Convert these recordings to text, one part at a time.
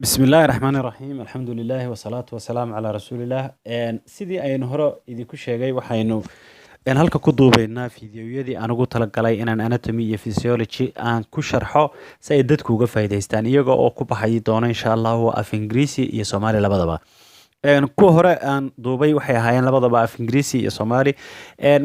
بسم الله الرحمن الرحيم الحمد لله والصلاة والسلام على رسول الله sidii aynu hore idinku sheegay waxaynu halka ku duubaynaa fiidiyowyadii aan ugu talagalay inaan anatomy iyo physiology aan ku sharxo si ay dadku uga faa'iidaystaan iyaga oo ku baxay doona insha Allah af Ingiriisi iyo Soomaali labadaba kuwa hore aan duubay waxay ahaayeen labadaba af Ingiriisi iyo Soomaali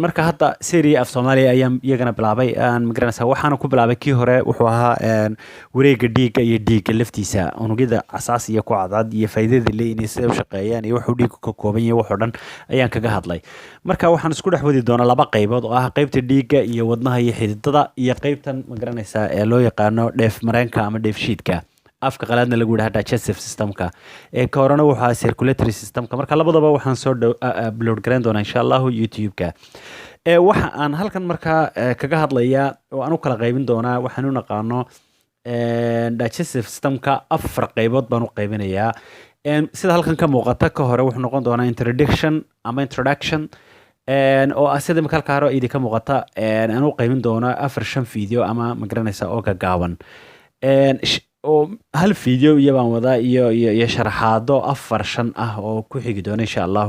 marka hadda series af Soomaali ayaan iyagana bilaabay aan magaranaysaa waxaan ku bilaabay kii hore wuxuu ahaa wareegga dhiigga iyo dhiigga laftiisa unugyada asaas iyo ku cadcad iyo faa'iidada leeyihiin sida u shaqeeyaan iyo wuxuu dhiiggu ka kooban yahay wax oo dhan ayaan kaga hadlay marka waxaan isku dhex wadi doonaa laba qaybood oo ah qaybta dhiigga iyo wadnaha iyo xididada iyo qaybtan magaranaysaa ee loo yaqaano dheef mareenka ama dheef shiidka afka qalaadna lagu yidhaha digestive systemka ka horena wuxuu circulatory systemka marka labadaba waxaan soo upload garan doonaa insha Allah YouTube-ka waxa aan halkan markaa kaga hadlayaa oo aan u kala qaybin doonaa waxaan u naqaano digestive systemka afar qaybood baan u qaybinayaa sida halkan ka muuqata ka hore wuxuu noqon doonaa introduction oo sida marka hore idinka muuqata aan u qaybin doonaa afar shan video ama magaranaysa oo gaaban oo hal video iyo baan wadaa iyo sharaxaado afar shan ah oo ku xigi doona insha Allah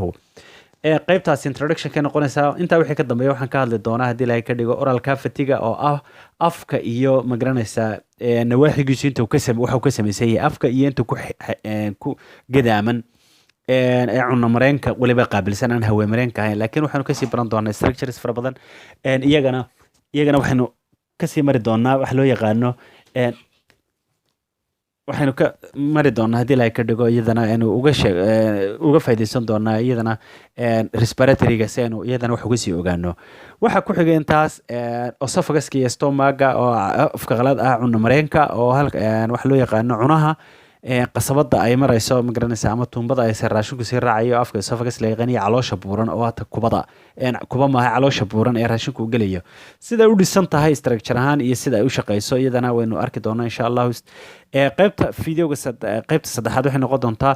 qaybtaas introduction ka noqonaysa inta wixii ka dambeeya waxaan ka hadli doonaa hadii la ka dhigo oral cavity-ga oo ah afka iyo magaranaysa nawaaxigiisu inta uu ka sameeyay afka iyo inta ku gadaaman cunno mareenka waliba qaabilsan aan hawe mareenka ahayn laakiin waxaanu ka sii baran doonaa structures fara badan iyagana waxaanu ka sii mari doonaa wax loo yaqaano waxaanu ka mari doonaa hadii la ka dhigo iyadana inuu uga faa'iideysan doonaa iyadana respiratory-ga si aanu iyadana wax uga sii ogaano waxa ku xigay intaas esophagus-ka iyo stomach-ga oo afka qalaad ah cunno mareenka oo wax loo yaqaano cunaha qasabada ay marayso magaranaysa ama tuumbada ay raashinku sii raacayo afka esophagus la yaqaan iyo caloosha buuran oo hata kuba maaha caloosha buuran ee raashinku u gelayo sida u dhisan tahay structure ahaan iyo sida ay u shaqeyso iyadana waynu arki doonaa insha Allah qaybta videoga qaybta saddexaad waxay noqon doontaa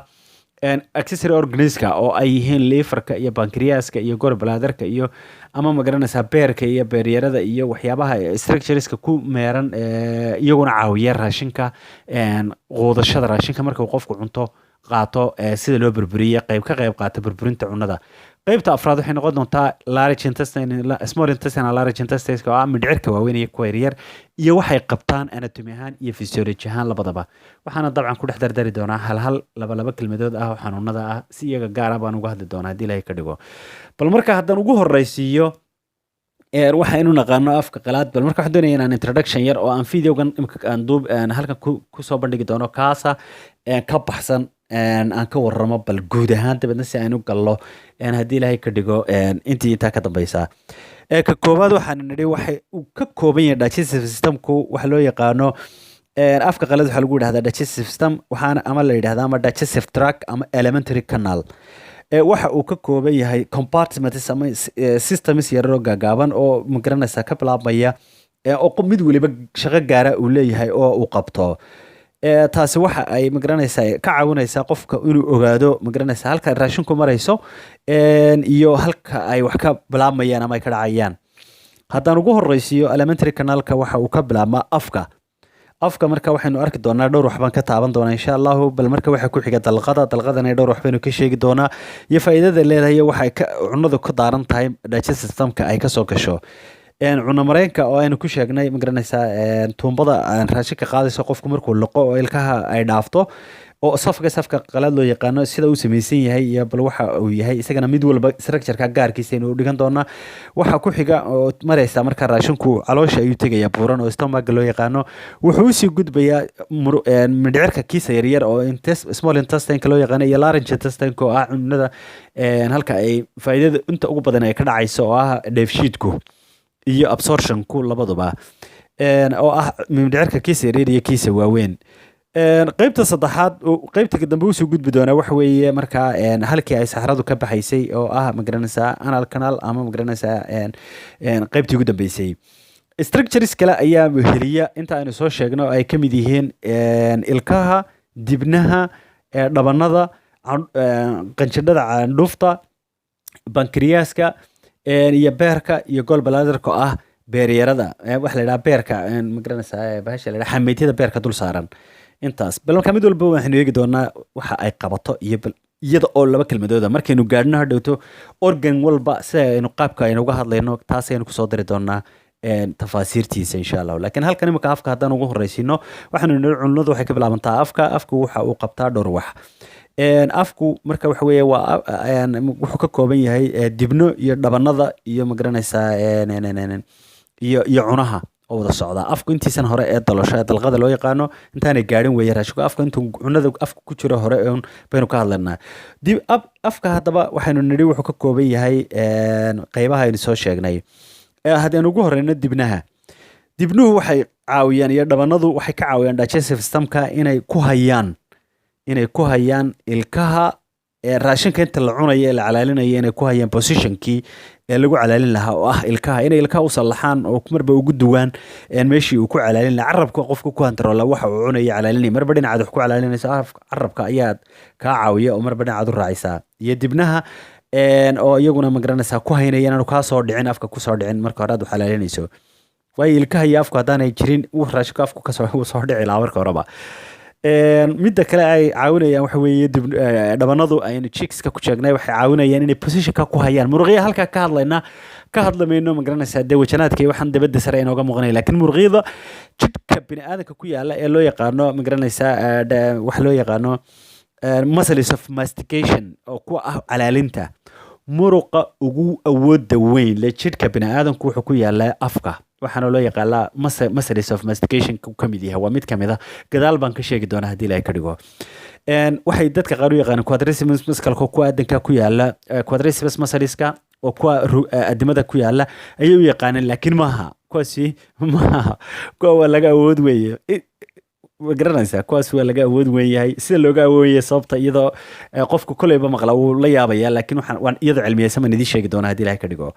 accessory organisms oo ay yihiin liverka iyo pancreaska iyo gallbladder-ka iyo ama magaranaysa beerka iyo beeryarada iyo waxyaabaha structureska ku meeran iyaguna caawiya raashinka quudashada raashinka marka uu qofku cunto qaato sida loo burburiyo qayb qaata burburinta cunnada qaybta afraad waxay noqon doontaa large intestine small intestine large intestine oo ah mindhicirka waaweyn iyo kuwa yaryar iyo waxay qabtaan anatomy ahaan iyo physiology ahaan labadaba waxaana dabcan ku dhex dardari doonaa hal laba kelmadood ah oo xanuunada ah si iyaga gaar ah baan uga hadli doonaa haddii ilaahay ka dhigo bal marka haddaan ugu horreysiiyo waxaynu naqaano afka qalaad bal marka waxaan doonayaa inaan introduction yar oo aan videogan aan halkan ku soo bandhigi doono kaasa ka baxsan aan ka warramo bal guud ahaan dabadna si aan u gallo haddii ilaahay ka dhigo intii intaa ka dambaysa ka koowaad waxaan nidhi waxa uu ka kooban yahay digestive systemku waxa loo yaqaano afka qalaad waxa lagu yidhahdaa digestive system waxaana ama la yidhahdaa ama digestive tract ama alimentary canal waxa uu ka kooban yahay compartments ama systems yar oo gaagaaban oo magaranaysa ka bilaabmaya oo mid waliba shaqo gaara uu leeyahay oo uu qabto taasi waxa ay magaranaysaa ka caawinaysaa qofka inuu ogaado magaranaysaa halka raashinku marayso iyo halka ay wax ka bilaabmayaan ama ay ka dhacayaan haddaan ugu horreysiiyo alimentary canalka waxa uu ka bilaabmaa afka marka waxaynu arki doonaa dhowr wax baan ka taaban doonaa insha Allah bal marka waxa ku xiga dalqadana dhowr wax baynu ka sheegi doonaa iyo faa'iidada leedahay waxay cunnadu ka daaran tahay digestive systemka ay ka soo gasho cunno mareenka oo aynu ku sheegnay magaranaysaa tuumbada raashinka qaadayso qofku markuu liqo oo ilkaha ay dhaafto oo esophagus afka qalaad loo yaqaano sida uu samaysan yahay iyo bal waxa uu yahay isagana mid walba structure-ka gaarkiisa inuu dhigan doonaa waxa ku xiga oo maraysa marka raashinku caloosha ayuu tegaya buuran oo stomach loo yaqaano wuxuu sii gudbayaa mindhicirka kiisa yaryar oo small intestine loo yaqaano iyo large intestine oo ah cunnada halka ay faa'iidada inta ugu badan ay ka dhacayso oo ah dheefshiidku iyo absorption-ku labaduba oo ah mindhicirka kiisa yaryar iyo kiisa waaweyn qaybta saddexaad qaybta dambe uu soo gudbi doonaa wax weeye marka halkii ay saxaradu ka baxaysay oo ah magaranaysaa anal canal ama magaranaysaa qaybtii ugu dambeysay structures kale ayaa heliya inta aynu soo sheegno ay ka mid yihiin ilkaha dibnaha dhabanada qanjidhada candhuufta pancreaska iyo beerka iyo gallbladder-ka ah beeryarada waxa la yidhaha beerka magaranaysaa bahasha la yidhaha xameytyada beerka dul saaran intaas bal marka mid walba waxaynu eegi doonaa waxa ay qabato iyo iyada oo laba kelmadooda markaynu gaadhno hadhowto organ walba sida aynu qaabka aynu uga hadlayno taas aynu kusoo dari doonaa tafaasiirtiisa insha allah laakiin halkan imika afka haddaan ugu horreysiino waxaanu nidhi cunnadu waxay ka bilaabantaa afku waxa uu qabtaa dhowr wax afku marka waxa weeye waa wuxuu ka kooban yahay dibno iyo dhabanada iyo magaranaysaa iyo cunaha oo wada socda afku intiisan hore ee dalosho ee dalqada loo yaqaano intaanay gaadhin weeye raashinku afka intuu cunada afka ku jiro hore baynu ka hadlaynaa dib afka haddaba waxaynu nidhi wuxuu ka kooban yahay qaybaha aynu soo sheegnay haddaan ugu horeyno dibnuhu waxay caawiyaan iyo dhabanadu waxay ka caawiyaan digestive systemka inay ku hayaan ilkaha raashinka inta la cunayo ee la calaalinayo inay ku hayaan positionkii ee lagu calaalin lahaa oo ah ilkaha inay ilkaha u sallaxaan oo marba ugu duwaan meeshii uu ku calaalin lahaa carabka qofka ku hantaroola waxa uu cunayo calaalinaya marba dhinacaad wax ku calaalinaysa carabka ayaad kaa caawiya oo marba dhinacaad u raacaysaa iyo dibnaha oo iyaguna magaranaysaa ku haynaya inaanu kaa soo dhicin afka kusoo dhicin marka hore aad u calaalinayso waayo ilkaha iyo afku haddaanay jirin raashinku afku kasoo soo dhici lahaa marka horeba midda kale ay caawinayaan waxa weeye dhabanadu aynu cheekska ku sheegnay waxay caawinayaan inay positionka ku hayaan muruqyada halkaa ka hadlamayno magaranaysaa dee wajanaadka iyo waxaan dabadda sare inooga muuqanaya laakiin muruqyada jidhka bini aadanka ku yaala ee loo yaqaano magaranaysaa waxa loo yaqaano muscles of mastication oo kuwa ah calaalinta muruqa ugu awooda weyn le jidhka bini aadanku wuxuu ku yaalaa afka waxaana loo yaqaanaa muscles of mastication ka mid yahay waa mid ka mid ah gadaal baan ka sheegi doonaa haddii ilaahay ka dhigo waxay dadka qaar u yaqaanaan quadriceps muscalka kuwa aadanka ku yaala quadriceps muscleska oo kuwa adimada ku yaala ayay u yaqaaneen laakiin maaha kuwaasi maaha kuwa waa laga awood weeye magaranaysaa kuwaas waa laga awood weyn yahay sida looga awoodaya sababta iyadoo qofku koleyba maqla wuu la yaabaya laakiin waan iyadoo cilmiyeysan baan idiin sheegi doonaa haddii ilaahay ka dhigo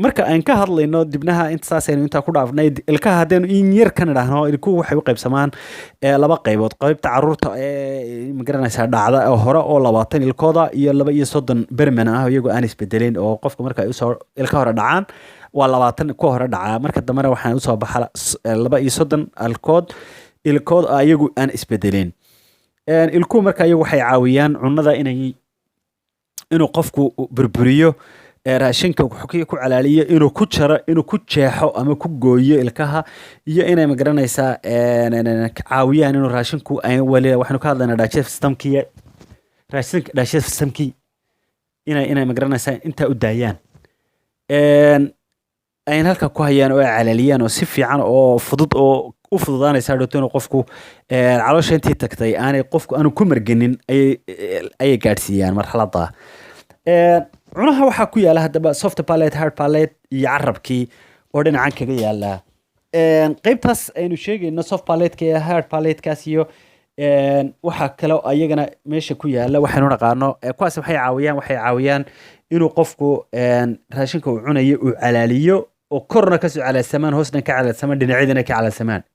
marka aan ka hadlayno dibnaha saasaynu intaa ku dhaafnay ilkaha haddaynu in yar ka nidhaahno ilkuhu waxay u qaybsamaan laba qaybood qaybta caruurta ee magaranaysaa dhacda oo hore oo 20 ilkooda iyo 32 berman ah iyagoo aan isbedelin oo qofka marka ay usoo ilka hore dhacaan waa 20 ku hore dhacaa marka dambena waxaan usoo baxa 32 ilkood iyagu aan isbedelin ilkuhu marka iyagu waxay caawiyaan cunnada inuu qofku burburiyo raashinka ku calaaliyo inuu ku jaro inuu ku jeexo ama ku gooyo ilkaha iyo inay magaranaysaa caawiyaan inuu raashinku waxaanu ka hadlaynaa digestive systemkii inay magaranaysaa intaa u daayaan ayn halka ku hayaan oo ay calaaliyaan oo si fiican oo fudud oo u fududaanaysa dhowto inuu qofku caloosha intii tagtay qofku aanu ku marganin ayay gaadhsiiyaan marxaladda cunaha waxaa ku yaala haddaba soft palate hard palate iyo carabkii oo dhinacan kaga yaala qaybtaas aynu sheegayno soft palateka iyo hard palatekaas iyo waxaa kale ayagana meesha ku yaala waxaynu naqaano kuwaas waxay caawiyaan inuu qofku raashinka uu cunayo uu calaaliyo oo korna kasoo calaalsamaan hoosna ka calaalsamaan dhinacyadana ka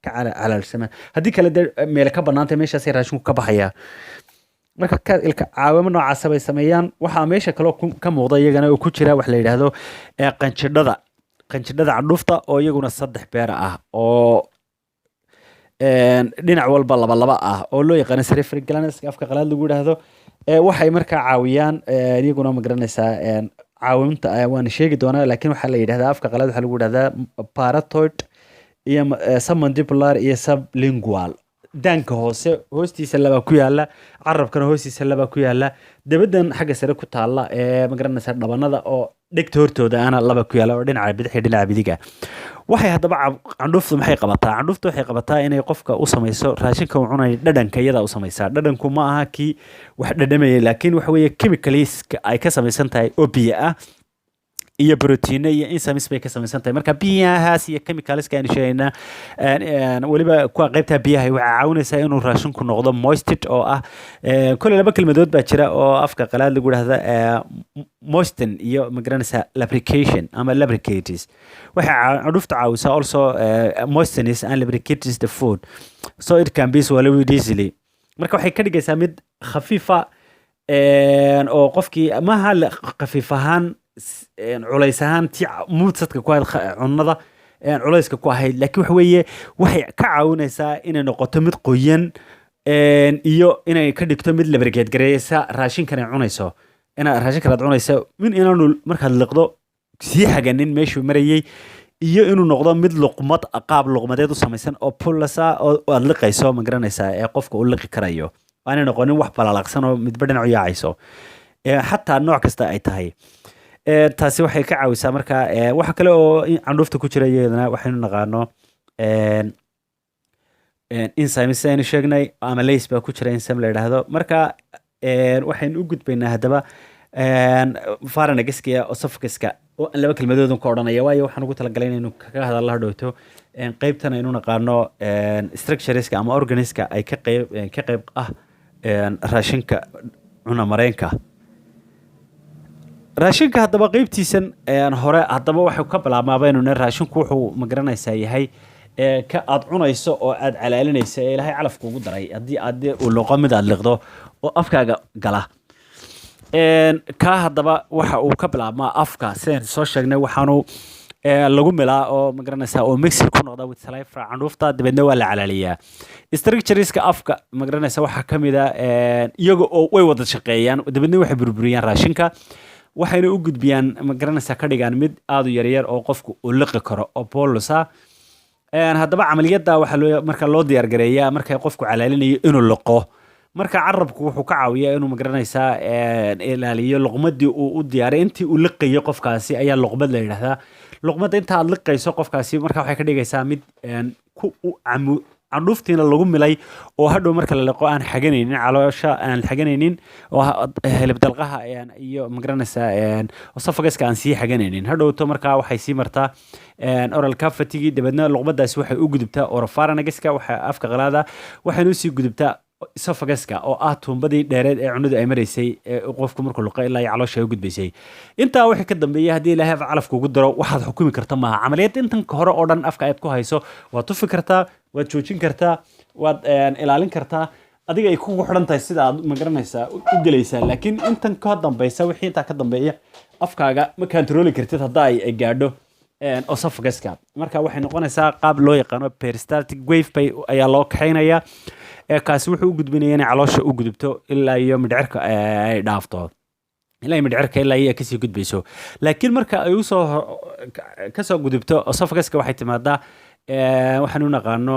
calaalsamaan haddii kale dee meel ka bannaantay meeshaasay raashinku ka baxayaa marka ilka caawimo noocaas bay sameeyaan waxaa meesha kale ka muuqda iyagana oo ku jira wax la yiraahdo qanjidhada candhuufta oo iyaguna 3 beer ah oo dhinac walba laba ah oo loo yaqaan cerebral glands afka qalaad lagu yiraahdo waxay markaa caawiyaan iyaguna ma garanaysaa caawinta waan sheegi doonaa laakiin waxa la yiraahdaa afka qalaad waxa lagu yiraahdaa parotid iyo submandibular iyo sublingual daanka hoostiisa laba ku yaala carabkana hoostiisa laba ku yaala dabadan xagga sare ku taala ma garanaysaa dhabanada oo dhigta hortooda ana laba ku yaala oo dhinaca bidix iyo dhinaca bidiga waxay hadaba candhuuftu maxay qabataa candhuuftu waxay qabataa inay qofka u samayso raashinka uu cunayo dhadhanka iyada u samaysaa dhadhanku ma aha kii wax dhadhamaya laakiin waxa weeye chemicals ay ka samaysan tahay oo biyo ah iyo protein iyo enzymes bay ka samaysan tahay marka biyahaas iyo chemicalska aan sheegnaa waliba kuwa qaybta biyaha waxa caawinaysaa inuu raashinku noqdo moisted oo ah kulli laba kelmadood baa jira oo afka qalaad lagu yiraahdo moisten iyo magaranaysaa lubrication ama lubricates waxa candhuufta caawisaa also moistens and lubricates the food so it can be swallowed easily marka waxay ka dhigaysaa mid khafiifa oo qofkii maaha khafiif ahaan culays ahaan tii muudsadka ku had cunnada culayska ku ahayd laakiin waxa weeye waxay ka caawinaysaa inay noqoto mid qoyan iyo inay ka dhigto mid labargeedgareeysa raashinkan ay cunayso raashinkan aad cunaysa inaanu markaad liqdo sii xaganin meeshuu marayey iyo inuu noqdo mid luqmad qaab luqmadeed u samaysan oo pulasa oo aad liqayso ma garanaysaa ee qofka uu liqi karayo aanay noqonin wax balaalaqsan oo midba dhinac u yaacayso xataa nooc kasta ay tahay taasi waxay ka caawisaa marka waxa kale oo candhuufta ku jira iyadana waxaynu naqaano enzymes aynu sheegnay ama lays baa ku jira enzyme la yidhaahdo marka waxaynu u gudbaynaa haddaba pharyngeska iyo esophaguska oo aan laba kelmadood ka odhanaya waayo waxaan ugu talagalay inaynu kaga hadallo hadhowto qaybtan aynu naqaano structureska ama organiska ay ka qayb ah raashinka cuna mareenka raashinka haddaba qaybtiisan hore haddaba waxay ka bilaabmaaba inuu raashinku wuxuu magaranaysaa yahay ka aad cunayso oo aad calaalinayso ee ilaahay calafku ugu daray haddii uu loqo mid aad liqdo oo afkaaga gala ka haddaba waxa uu ka bilaabmaa afka sidaan soo sheegnay waxaanu lagu milaa oo magaranaysaa oo mixir ku noqda with saliva candhuufta dabeedna waa la calaaliyaa structureska afka magaranaysaa waxaa ka mid ah iyaga oo way wada shaqeeyaan dabeedna waxay burburiyaan raashinka waxayna u gudbiyaan magaranaysaa ka dhigaan mid aad u yaryar oo qofku uu liqi karo oo bolusa haddaba camaliyadda waxaa marka loo diyaargareeyaa markay qofku calaalinayo inuu liqo marka carabku wuxuu ka caawiyaa inuu magaranaysaa ilaaliyo luqmadii uu u diyaaray intii uu liqayo qofkaasi ayaa luqmad la yidhaahdaa luqmadda inta aad liqayso qofkaasi marka waxay ka dhigaysaa mid candhuuftiina lagu milay oo hadhow marka la liqo aan xaganaynin caloosha aan xaganaynin oo hilibdalqaha iyo magaranaysaa esophaguska aan sii xaganaynin hadhowto markaa waxay sii martaa oral cavity dabeedna luqmadaasi waxay u gudubtaa oropharyngeska waxa afka qalaada waxayna u sii gudubtaa esophaguska oo ah tuumbadii dheereed ee cunadu ay maraysay qofku markuu luqo ilaa caloosha ay u gudbaysay intaa wixii ka dambeeyay haddii ilaahay calafku ugu daro waxaad xukumi karta maaha camaliyad intan hore oo dhan afka aad ku hayso waad tufi kartaa waad joojin kartaa waad ilaalin kartaa adiga ay kugu xidhan tahay sida aad magaranaysaa u gelaysaa laakiin intan ka dambaysa wixii intaa ka dambeeya afkaaga ma controli kartid hadda ay gaadho esophaguska marka waxay noqonaysaa qaab loo yaqaano peristaltic wave ayaa loo kaxaynayaa kaasi wuxuu u gudbinaya inay caloosha u gudubto ilaa iyo midhcirka ay dhaafto ilaa midhcirka ilaa iyo kasii gudbayso laakiin marka ay kasoo gudubto esophaguska waxay timaadaa waxaan u naqaano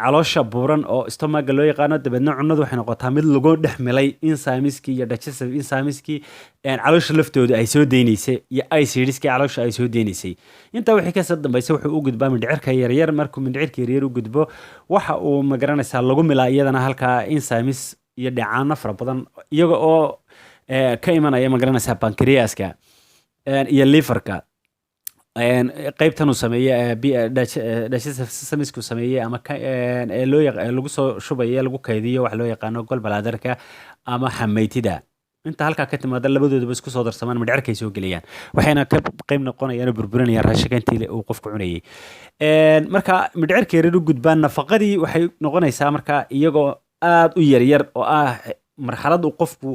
caloosha buuran oo stomaga loo yaqaano dabeedna cunadu waxay noqotaa mid lagu dhex milay enzymeski iyo digestive enzymeski caloosha laftooda ay soo deynaysay iyo acidskii caloosha ay soo deynaysay intaa wixii kasoo dambaysa wuxuu u gudbaa mindhicirka yaryar markuu mindhicirka yaryar u gudbo waxa uu magaranaysaa lagu milaa iyadana halkaa enzymes iyo dheecaano fara badan iyaga oo ka imanaya magaranaysaa pancreaska iyo liverka qaybtan uu sameeyey digestive systemsku sameeyey ama lagu soo shubayo lagu kaydiyo waxa loo yaqaano gallbladderka ama xameytida inta halkaa ka timaada labadooduba isku soo darsamaan midhcirkay soo gelayaan waxayna ka qayb noqonayaan oo burburinayaan raashinka intii uu qofku cunayay marka midhcirka yaryar u gudbaan nafaqadii waxay noqonaysaa marka iyagoo aad u yaryar oo ah marxalad uu qofku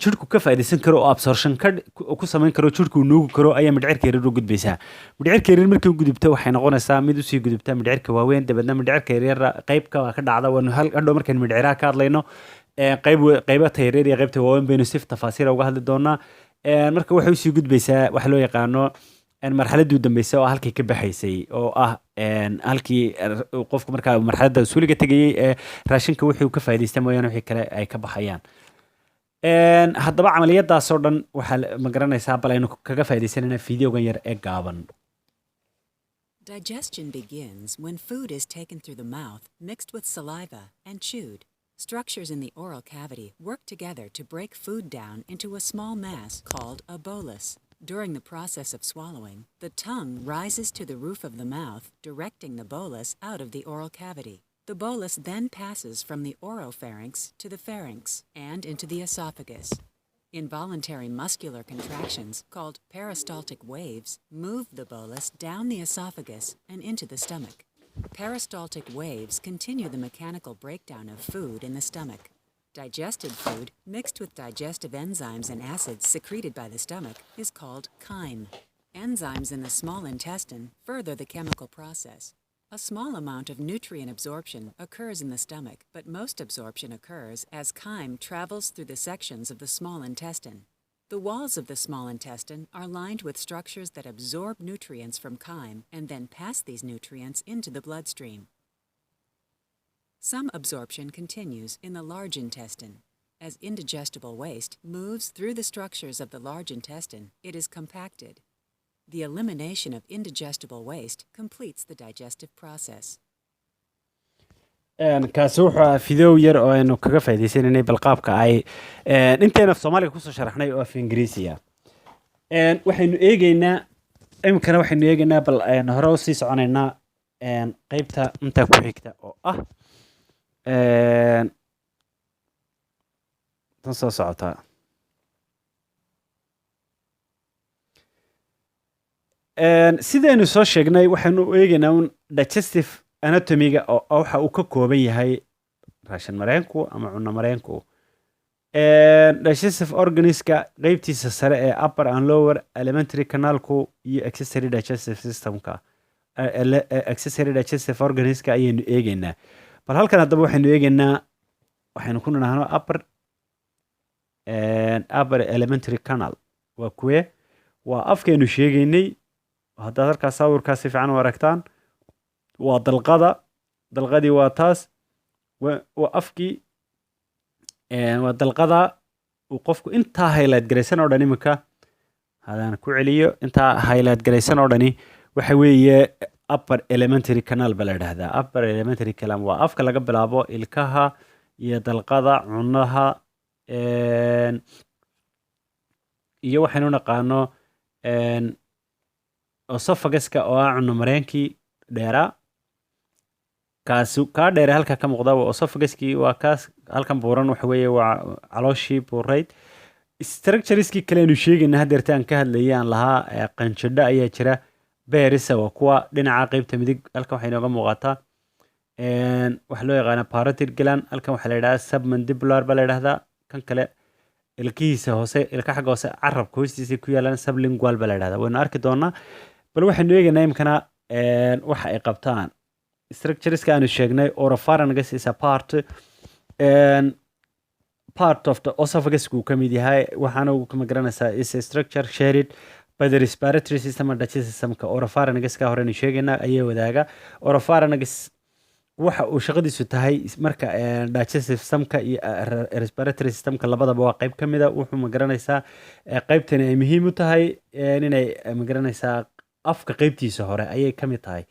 jirku ka faa'iideysan karo oo absorption ku samayn karo jirku nuugi karo ayaa midhcirka yaryar u gudbaysaa midhcirka yaryar markay u gudubto waxay noqonaysaa mid usii gudubta midhcirka waaweyn dabeedna midhcirka yaryar qaybka ka dhacda waanu hadhow markaynu midhciraha ka hadlayno qaybata yaryar iyo qaybta waaweyn baynu si tafaasiira uga hadli doonaa marka waxay usii gudbaysaa waxa loo yaqaano marxaladii u dambeysay oo halkii ka baxaysay oo ah halkii qofku markaa marxaladda suuliga tegayey raashinka wixii uu ka faa'iideysta mooyaane wixii kale ay ka baxayaan haddaba camaliyadaasoo dhan waxaa ma garanaysaa bal aynu kaga faa'iideysanayna fiideogan yar ee gaaban Digestion begins when food is taken through the mouth, mixed with saliva, and chewed. Structures in the oral cavity work together to break food down into a small mass called a bolus. During the process of swallowing, the tongue rises to the roof of the mouth, directing the bolus out of the oral cavity. The bolus then passes from the oropharynx to the pharynx and into the esophagus. Involuntary muscular contractions, called peristaltic waves, move the bolus down the esophagus and into the stomach. Peristaltic waves continue the mechanical breakdown of food in the stomach. Digested food, mixed with digestive enzymes and acids secreted by the stomach, is called chyme. Enzymes in the small intestine further the chemical process. A small amount of nutrient absorption occurs in the stomach, but most absorption occurs as chyme travels through the sections of the small intestine. The walls of the small intestine are lined with structures that absorb nutrients from chyme and then pass these nutrients into the bloodstream. Some absorption continues in the large intestine. As indigestible waste moves through the structures of the large intestine, it is compacted. The elimination of indigestible waste completes the digestive process. kaasi wuxuu ahaa fidow yar oo aynu kaga faa'iidaysananay balqaabka ay inteena af soomaaliga kusoo sharaxnay oo af ingiriisiya waxaynu eegaynaa iminkana waxaynu eegaynaa bal hore usii soconaynaa qaybta intaa ku xigta oo ah tan soo socotaa sidaynu soo sheegnay waxaynu eegaynaa un digestive anatomiga oo waxa uu ka kooban yahay raashin mareenku ama cunno mareenku digestive organiska qaybtiisa sare ee upper and lower alimentary canalku iyo accessory digestive systemka accessory digestive organiska ayaynu eegaynaa bal halkan haddaba waxaynu eegaynaa waxaynu ku nidhaahno upper elementary canal waa kuwe waa afkaynu sheegaynay haddaad halkaas sawirkaas si fiican u aragtaan waa dalqadii waa taas waa afkii waa dalqada uu qofku intaa highlight garaysan oo dhan iminka hadaan ku celiyo intaa highlight garaysan oo dhani waxa weeye upper elementary canal baa la yidhaahdaa upper elementary canal waa afka laga bilaabo ilkaha iyo dalqada cunaha iyo waxaynu naqaano esophaguska oo ah cunno mareenkii dheeraa kaa dheere halka ka muuqda waa esophaguskii waa kaas halkan buuran waxa weeye waa calooshii buurayd structureskii kale aynu sheegayna haddeerta aan ka hadlayay aan lahaa qanjidho ayaa jira beerisa waa kuwa dhinaca qaybta midig halkan waxay inooga muuqataa waxaa loo yaqaana parotid gland halkan waxaa la yidhahdaa submandibular baa la yidhahdaa kan kale ilkihiisa hoose ilka xagga hoose carabka hoostiisa ku yaalaan sublingual baa la yidhahdaa waynu arki doonaa bal waxaynu eegaynaa imkana waxa ay qabtaan structureska aanu sheegnay oropharynx is a part of the esophagus uu ka mid yahay waxaana uu kama garanaysaa is a structure shared by the respiratory system and digestive systemka oropharynxka horeynu sheegaynaa ayay wadaaga oropharynx waxa uu shaqadiisu tahay marka digestive systemka iyo respiratory systemka labadaba waa qayb ka mid a wuxuu ma garanaysaa qaybtani ay muhiim u tahay inay ma garanaysaa afka qaybtiisa hore ayay ka mid tahay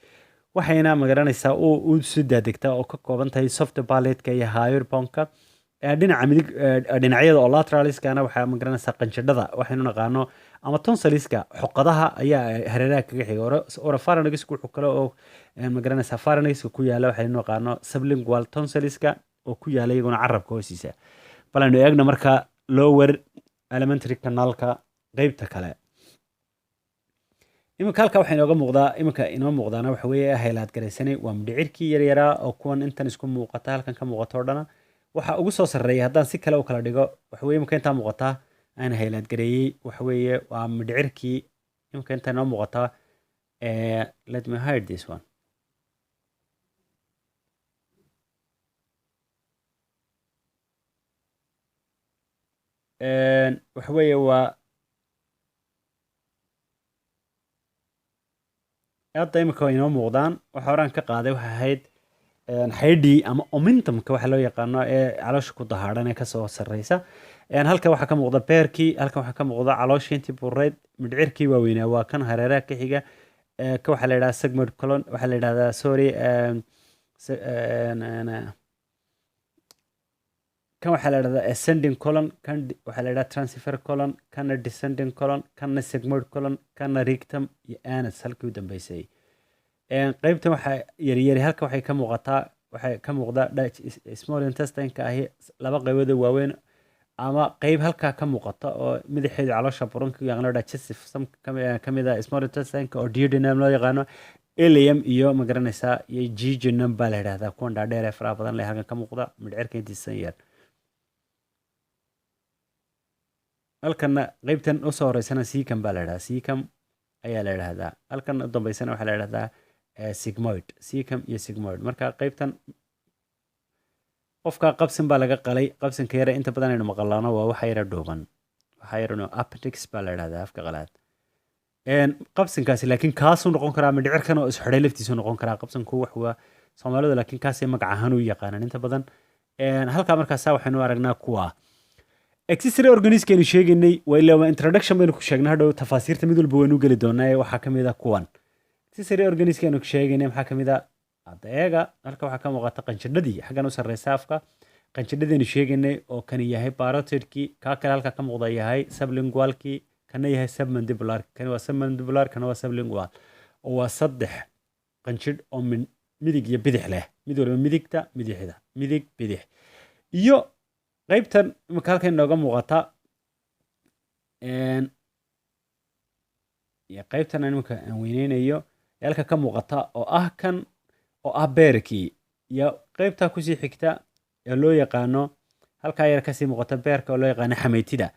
waxayna ma garanaysaa u soo daadegtaa oo ka kooban tahay soft palatka iyo higher bonka dhinaca midig dhinacyada oo lateraliskana waxaa ma garanaysaa qanjidhada waxaynu naqaano ama tonsiliska xoqadaha ayaa hareeraha kaga xiga oropharynxku wuxuu kale oo ma garanaysaa pharynxka ku yaala waxaynu naqaano sublingual tonsiliska oo ku yaala iyaguna carabka hoostiisa bal aynu eegno marka lower elementary canalka qaybta kale iminka halka waxaa inooga muuqdaa iminka inoo muuqdaana waxa weeye haylaad garaysanay waa mindhicirkii yaryaraa oo kuwan intan isku muuqata halkan ka muuqato oo dhana waxa ugu soo sarreeya haddaan si kale u kala dhigo waxa weye iminka intaa muuqataa aan haylaad gareeyey waxa weeye waa mindhicirkii iminka inta inoo muuqataa let me hide this one waxa weeye waa hadda imika way inoo muuqdaan waxa horaan ka qaaday waxay ahayd xaydhii ama omintumka waxa loo yaqaano ee caloosha ku dahaadhan ee kasoo sarreysa halkan waxaa ka muuqda beerkii halkan waxaa ka muuqda calooshii intii bureyd midhcirkii waaweynaa waa kan hareeraha ka xiga ka waxaa la yidhahdaa segment colon waxaa la yidhahdaa sorry kan waxaa la yidhahdaa ascending colon kan waxaa la yidhahdaa transfer colon kana descending colon kana segment colon kana rectum iyo anus halkii u dambeysay qaybtan waxaa yaryari halka waxay ka muuqataa waxay ka muuqdaa small intestine-ka ahi laba qaybood oo waaweyn ama qayb halkaa ka muuqata oo madaxeedu caloosha buranka u yaqaano digestive system ka mid ah small intestine-ka oo duodenum loo yaqaano ileum iyo ma garanaysaa iyo jejunum baa la yidhahdaa kuwan dhaadheer ee faraha badan leh halkan ka muuqda midhcirka intiisan yar halkana qaybtan usoo horeysana cecum baa la yidhahdaa cecum ayaa la yidhaahdaa. Halkan u dambaysana waxaa la yidhahdaa sigmoid, cecum iyo sigmoid. Marka qaybtan qofka qabsin baa laga qalay. Qabsinka yara inta badan aynu maqlaano waa waxa yara dhuuban, waxa yara appendix baa la yidhahdaa afka qalaad. qabsinkaasi laakiin kaasuu noqon karaa mindhicirkan oo isxidhay laftiisu noqon karaa. qabsinku wax waa Soomaalidu laakiin kaasay magac ahaan u yaqaanaan inta badan. halkaa markaasa waxaynu aragnaa kuwa accessory organiskeenu sheegaynay waa introduction baynu ku sheegnay. hadhow tafaasiirta mid walba waynu geli doonaa. waxaa ka mid ah kuwan accessory organiskeenu sheegaynay. maxaa ka mid ah hadda eega halka waxaa ka muuqata qanjidhadii xaggan u sarreysa afka. qanjidhadeenu sheegaynay oo kani yahay parotidkii, kaa kale halka ka muuqda yahay sublingualkii, kana yahay submandibular, kani waa submandibular, kana waa sublingual. oo waa 3 qanjidh oo midig iyo bidix leh, mid walba midigta bidixda, midig bidix. iyo qaybtan imika halkan inooga muuqata iyo qaybtan imika aan weyneynayo halka ka muuqata oo ah kan oo ah beerkii, iyo qaybta kusii xigta ee loo yaqaano halkaa yar kasii muuqata beerka oo loo yaqaano xameytida,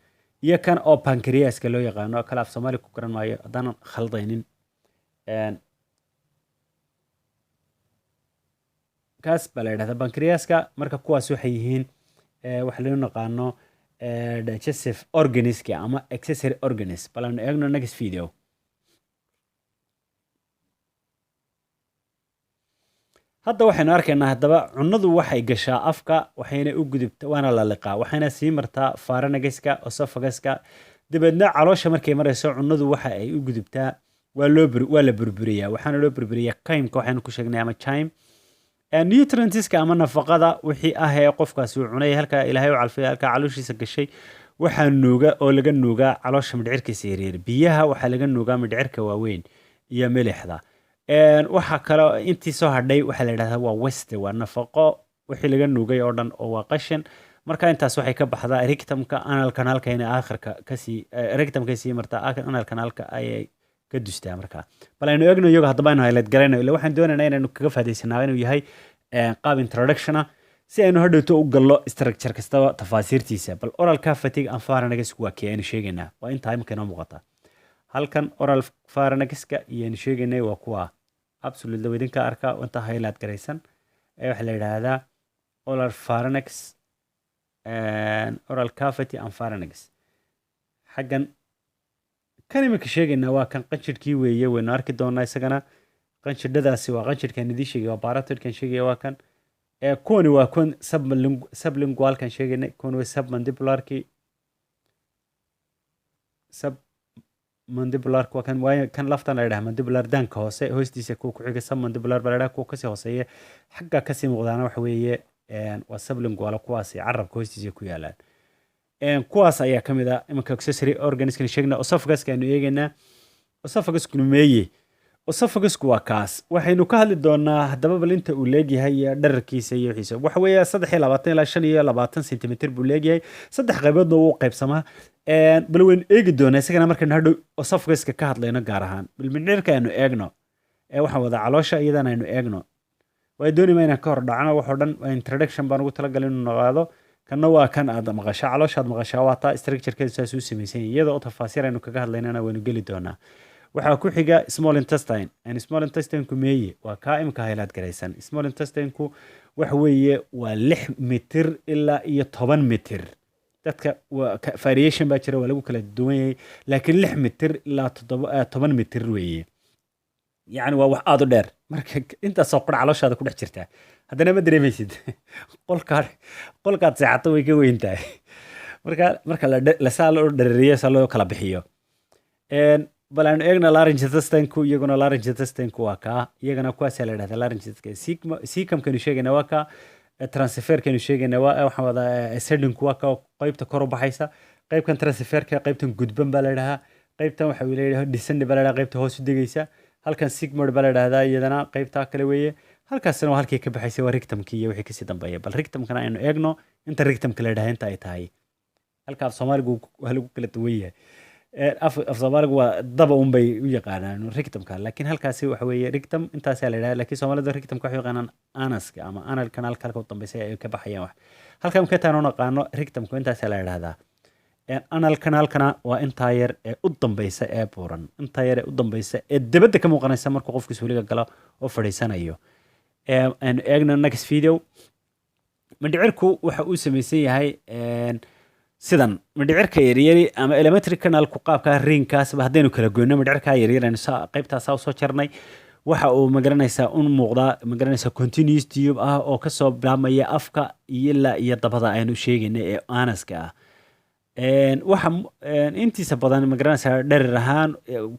iyo kan oo pancreaska loo yaqaano. kala af Soomaali ku garan maayo haddaanan khaldaynin. kaas baa la yidhahdaa pancreaska. marka kuwaas waxay yihiin waxa loo naqaano digestive organiska ama accessory organs. bal aanu eegno next video. hadda waxaynu arkaynaa haddaba cunnadu waxay gashaa afka, waxayna u gudubta waana la liqaa, waxayna sii martaa pharynxka, esophaguska, dabeedna caloosha markay marayso cunnadu waxa ay u gudubtaa waa la burburiyaa. waxaana loo burburiyaa kaymka waxaynu ku sheegnay ama chyme. nutrientska ama nafaqada wixii ah ee qofkaasi uu cunay halka ilaahay u calfay halka calooshiisa gashay waxaa nuuga oo laga nuugaa caloosha mindhicirkiisa yaryar. biyaha waxaa laga nuugaa mindhicirka waaweyn iyo milixda. waxa kale intii soo hadhay waxaa la yidhahdaa waa waste, waa nafaqo wixii laga nuugay oo dhan oo waa qashin. marka intaas waxay ka baxdaa rectumka, anal canalkayna aakhirka kasii rectumkay sii martaa anal canalka ayay ka dustaa. markaa bal aynu eegno iyago haddaba aynu highlight garayno ila waxaan doonaynaa inaynu kaga faa'iidaysanaa inuu yahay qaab introductiona si aynu hadhowto u gallo structure kastaba tafaasiirtiisa. bal oral cavity and pharynx waa kee aynu sheegaynaa, waa intaa imika inoo muuqata. halkan oral pharynxka iyaynu sheegaynay waa kuwa absolutely idinka arka inta highlight garaysan waxaa la yidhaahdaa oral pharynx oral cavity and pharynx. xaggan kan imika sheegaynaa waa kan qanjidhkii weeye, waynu arki doonaa isagana. qanjidhadaasi waa qanjidhkan idii sheegay, waa parotidkan sheegaya waa kan. kuwani waa kuwan sublingualkan sheegaynay, kuwani waa submandibularkii. submandibularka waa kan laftan la yidhaha mandibular daanka hoose hoostiisa kuwa ku xiga submandibular baa la yidhaha. kuwa kasii hooseeya xagga kasii muuqdaana waxa weeye waa sublingual, kuwaasi carabka hoostiisa ku yaalaan. kuwaas ayaa ka mid ah iminka accessory organiskan sheegna. esophaguska aynu eegaynaa. esophaguska meeye? esophagus waa kaas. waxaynu ka hadli doonaa haddaba bal inta uu leegyahay iyo dherarkiisa iyo wixiisa. waxa weeye 23 ilaa 25 sentimitir buu leegyahay. 3 qayboodna wuu qaybsamaa. bal waynu eegi doonaa isagana markaynu hadhow esophaguska ka hadlayno gaar ahaan. bal mindhicirka aynu eegno. waxaan wada caloosha iyadana aynu eegno. way doonaymaa inaan ka hor dhacno waxoo dhan waa introduction baan ugu talagalay inuu noqdo. kanna waa kan aad maqashaa calooshaad maqashaa waa taa structurekeedu saas u samaysan yahay. iyadoo tafaasiir aynu kaga hadlaynana waynu geli doonaa. waxaa ku xiga small intestine. small intestineku meeye? waa kaa imika highlight garaysan. small intestineku waxa weeye waa 6 mitir ilaa iyo 10 mitir. dadka variation baa jira, waa lagu kala duwan yahay, laakiin 6 mitir ilaa 10 mitir weeye. yacni waa wax aad u dheer. marka intaasoo qura calooshaada ku dhex jirtaa haddana ma dareemaysid. qolkaad seexato way ka weyn tahay. marka lasaa loo dhereriyo saa loo kala bixiyo. bal aanu eegna larynge intestine-ku. iyaguna larynge intestine-ku waa kaa. iyagana kuwaasaa la yidhahdaa larynge intestine. cecum-kanu sheegayna waa kaa. transferkanu sheegayna waxaan wadaa ascending-ku waa kaa qaybta kor u baxaysa. qaybkan transferka qaybtan gudban baa la yidhahaa. qaybtan waxa la yidhaha descend baa la yidhaha, qaybta hoos u degaysa. halkan sigmoid baa la yidhahdaa iyadana qaybtaa kale weeye. halkaasina waa halkii ka baxaysay waa rectumkii iyo wixii kasii dambeeya. bal rectumkana aynu eegno inta rectumka la yidhaha inta ay tahay. halka af Soomaaligu waa lagu kala duwan yahay. af Soomaaligu waa daba un bay u yaqaanaan rectumka, laakiin halkaasi waxa weeye rectum intaasaa la yidhaha. laakiin Soomaalida rectumka waxay yaqaanaan anaska ama anal canalka halka u dambeysay ay ka baxayaan wax. halkan ka taano naqaano rectumka intaasaa la yidhahdaa. anal kanaalkana waa intaa yar ee u dambaysa ee buuran intaa yar ee u dambaysa ee dibadda ka muuqanaysa markuu qofku suuliga galo oo fadhiisanayo aanu eegno next video mindhicirku waxa uu samaysan yahay sidan mindhicirka yaryari ama elementary canalku qaabka rinkaasba haddaynu kala goyno mindhicirka yaryar aynu qaybtaasaa usoo jarnay waxa uu magaranaysaa un muuqdaa magaranaysaa continuous tube ah oo kasoo bilaabmaya afka iyo dabada aynu sheegayna ee anaska ah waxa intiisa badan magaranaysaa dherer ahaan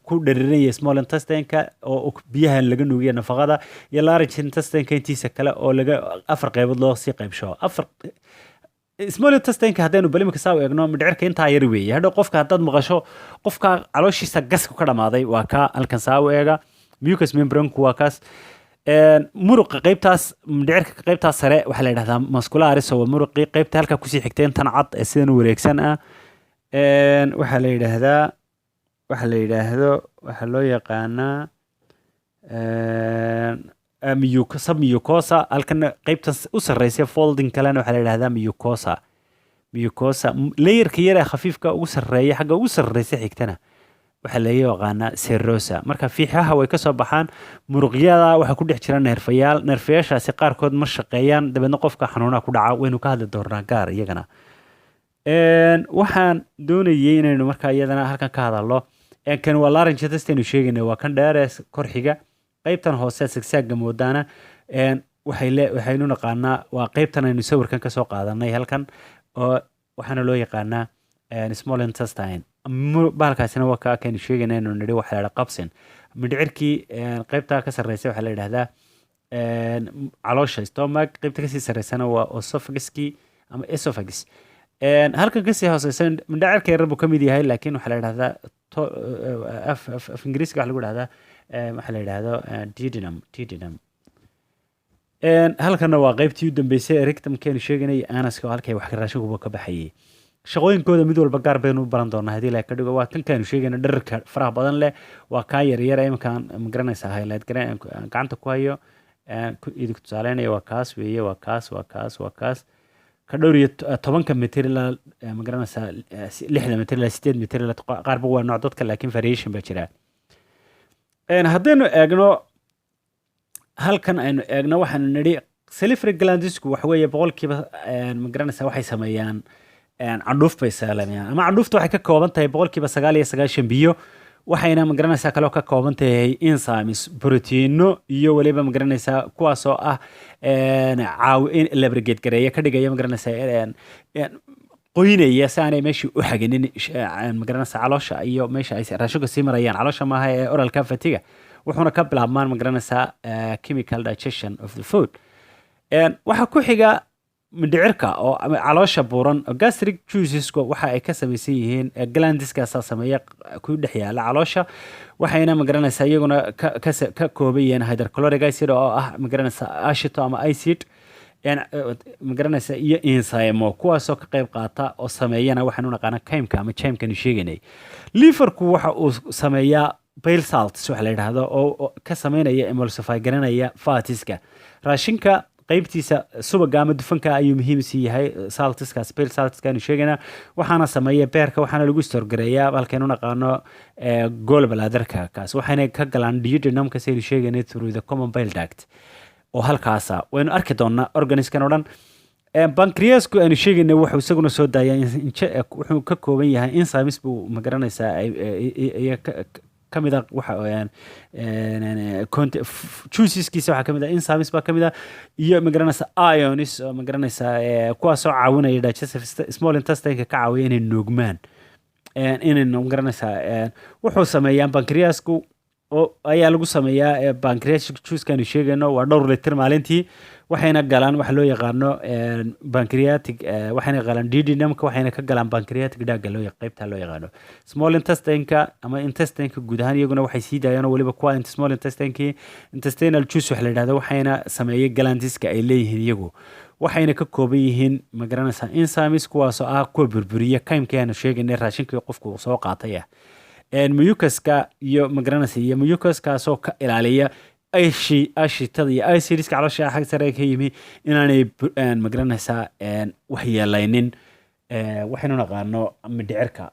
ku dheriranaya small intestineka oo biyaha laga nuugiya nafaqada iyo large intestineka intiisa kale oo laga afar qaybood loo sii qaybsho small intestineka haddaynu balimika saa u eegno mindhicirka intaa yar weeye hadhow qofka haddaad maqasho qofka calooshiisa gaska ka dhamaaday waa ka halkan saa u eega mucus membranku waa kaas muruqa qaybtaas mindhicirka qaybtaas sare waxaa la yidhahdaa muscularis oo muruqii qaybta halkaa kusii xigtay intan cad ee sidan u wareegsan ah waxaa la yidhaahdaa waxaa loo yaqaanaa submucosa halkan qaybtan u sarreysa folding kalena waxaa la yidhahdaa mucosa layerka yar ee khafiifka ugu sarreeya xagga ugu sarreysa xigtana waxaa laga yaqaanaa serosa marka fiixaha way kasoo baxaan muruqyada waxaa ku dhex jira neerfayaashaasi qaarkood ma shaqeeyaan dabeedna qofka xanuunaha ku dhaca waynu ka hadli doonaa gaar iyagana waxaan doonayay inaynu markaa iyadana halkan ka hadalno kan waa larynge intestine sheegayna waa kan dheer ee korxiga qaybtan hoose sagsaaga moodaana waxaynu naqaanaa waa qaybtan aynu sawirkan kasoo qaadanay halkan oo waxaana loo yaqaanaa small intestine bahalkaasina waa ka kaynu sheegayna inuu nidhi waxaa la yidhaha qabsin mindhicirkii qaybtaa ka sarreysa waxaa la yidhahdaa caloosha stomach qaybta kasii sarreysana waa osophaguskii ama esophagus halkan kasii hooseysa mindhicirka yarar buu ka mid yahay laakiin waxaa la yidhahdaa af ingiriiska waxa lagu dhahdaa waxaa la yidhahdo duodenum halkana waa qaybtii u dambeysay rectumkeenu sheeganay anaska oo halkay wax raashinkuba ka baxayay shaqooyinkooda mid walba gaar baynu u baran doonaa haddii la ka dhigo waa kan kaanu sheegayna dherarka faraha badan leh waa kaa yaryara iminkaan magaranaysaa highlight gacanta ku hayo idinku tusaaleynaya waa kaas weeye waa kaas ka dhowr iyo 10 mitir ilaa magaranaysaa 6 mitir ilaa 8 mitir ilaa qaarba waa nooc dadka laakiin variation baa jira haddaynu eegno halkan aynu eegno waxaanu nidhi salivary glandisku waxa weeye boqolkiiba magaranaysaa waxay sameeyaan candhuuf bay saalamayaan ama candhuufta waxay ka kooban tahay boqolkiiba 99 biyo waxayna magaranaysaa kaloo ka kooban tahay enzymes proteino iyo waliba magaranaysaa kuwaasoo ah caawin labrigate gareeya ka dhigaya magaranaysaa qoynaya si aanay meeshii u xaganin magaranaysaa caloosha iyo meesha ay raashinka sii marayaan caloosha maaha ee oral cavity-ga wuxuuna ka bilaabmaan magaranaysaa chemical digestion of the food waxaa ku xiga mindhicirka oo caloosha buuran gastric juicesku waxa ay ka samaysan yihiin glandiskaasaa sameeya ku dhex yaala caloosha waxayna magaranaysaa iyaguna ka kooban yihiin hydrochloric acid oo ah magaranaysaa ashito ama acid magaranaysaa iyo enzymo kuwaasoo ka qayb qaata oo sameeyana waxaanu naqaana kaymka ama jaimkanu sheegaynay liverku waxa uu sameeyaa bile salts waxa la yidhaahdo oo ka sameynaya emulsify garanaya fatiska raashinka qaybtiisa subaga ama dufanka ayuu muhiim sii yahay saltiskaas bile saltiskaanu sheegayna waxaana sameeya beerka waxaana lagu storgareeyaa halkaynu naqaano gallbladderka kaas waxayna ka galaan duodenumka saynu sheegaynay through the common bile duct oo halkaasa waynu arki doonaa organiskan oo dhan bankriasku aynu sheegaynay wuxuu isaguna soo daayaa wuxuu ka kooban yahay enzymes buu magaranaysaa kamid ah waxa juiceskiisa waxaa kamid ah enzymes baa kamid ah iyo magaranaysaa ions oo magaranaysaa kuwaasoo caawinaya digestive small intestineka ka caawiya inay nuugmaan inaynu magaranaysaa wuxuu sameeyaa bankriasku oo ayaa lagu sameeyaa pancreatic juice-kaanu sheegayno waa dhowr litir maalintii waxayna galaan waxa loo yaqaano pancreatic waxayna galaan duodenumka waxayna ka galaan pancreatic dhaaga qaybta loo yaqaano small intestineka ama intestineka guud ahaan iyaguna waxay sii daayaan waliba kuwa small intestineki intestinal juice waxa la yidhahdo waxayna sameeyay glandiska ay leeyihiin iyagu waxayna ka kooban yihiin magaranaysaa enzymes kuwaasoo ah kuwa burburiya kaymkaanu sheegaynay raashinkii qofku soo qaatay ah mucuska iyo magaranaysa iyo mucuskaasoo ka ilaaliya ashitada iyo acidiska caloosha xag sare ka yimi inaanay magaranaysaa wax yeelaynin waxaynu naqaano mindhicirka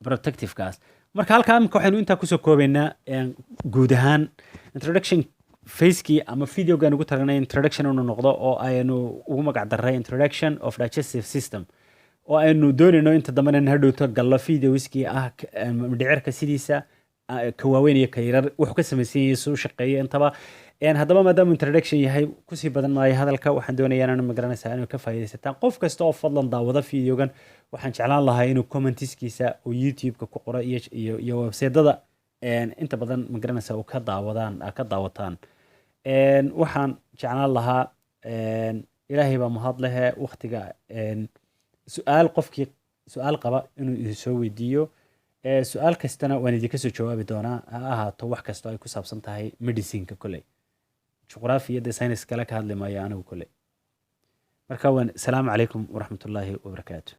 protectivekaas marka halkaa imika waxaynu intaa kusoo koobaynaa guud ahaan introduction facekii ama videogan ugu talagnay introduction inuu noqdo oo aynu ugu magac daray introduction of digestive system oo aynu doonayno inta dambena in hadhowto gallo videoskii ah mindhicirka sidiisa ka waaweyn iyo ka yarar wuxuu ka samaysan yahay soo shaqeeya intaba haddaba maadaama introduction yahay kusii badan maayo hadalka waxaan doonayaa inaan magaranaysaa inuu ka faa'iidaysataan qof kasta oo fadlan daawada videogan waxaan jeclaan lahaa inuu commentiskiisa oo youtube-ka ku qoro iyo websaydyada inta badan magaranaysaa ka daawataan waxaan jeclaan lahaa ilaahay baa mahad lehe waqtiga qofkii su-aal qaba inuu idin soo weydiiyo su-aal kastana waan idinka soo jawaabi doonaa ha ahaato wax kastoo ay ku saabsan tahay medicineka koley juqraafiyadda saynis kale ka hadli maayo anigu koley marka salaamu calaykum waraxmatullaahi wabarakaatu